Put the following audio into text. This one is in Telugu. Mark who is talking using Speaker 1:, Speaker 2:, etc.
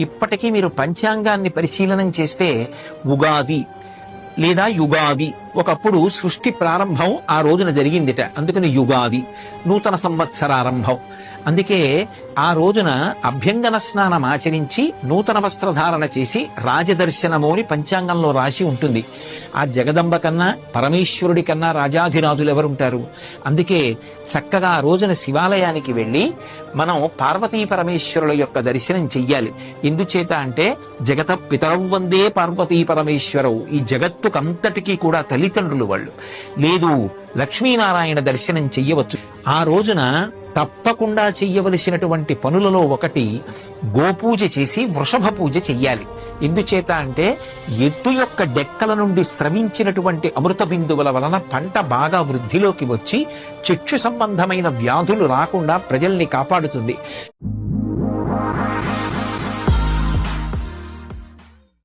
Speaker 1: ఇప్పటికీ మీరు పంచాంగాన్ని పరిశీలనం చేస్తే ఉగాది లేదా యుగాది ఒకప్పుడు సృష్టి ప్రారంభం ఆ రోజున జరిగిందిట. అందుకని యుగాది నూతన సంవత్సరారంభం. అందుకే ఆ రోజున అభ్యంగన స్నానం ఆచరించి నూతన వస్త్రధారణ చేసి రాజదర్శనము అని పంచాంగంలో రాసి ఉంటుంది. ఆ జగదంబ కన్నా పరమేశ్వరుడి కన్నా రాజాధిరాజులు ఎవరుంటారు? అందుకే చక్కగా ఆ రోజున శివాలయానికి వెళ్ళి మనం పార్వతీ పరమేశ్వరుల యొక్క దర్శనం చెయ్యాలి. ఎందుచేత అంటే జగత పితరవ్వందే పార్వతీ పరమేశ్వరవు, ఈ జగత్తుకంతటికీ కూడా తల్లిదండ్రులు వాళ్ళు. లేదు లక్ష్మీనారాయణ దర్శనం చెయ్యవచ్చు. ఆ రోజున తప్పకుండా చెయ్యవలసినటువంటి పనులలో ఒకటి గోపూజ చేసి వృషభ పూజ చెయ్యాలి. ఎందుచేత అంటే ఎద్దు యొక్క డెక్కల నుండి స్రవించినటువంటి అమృత బిందువుల వలన పంట బాగా వృద్ధిలోకి వచ్చి చక్షు సంబంధమైన వ్యాధులు రాకుండా ప్రజల్ని కాపాడుతుంది.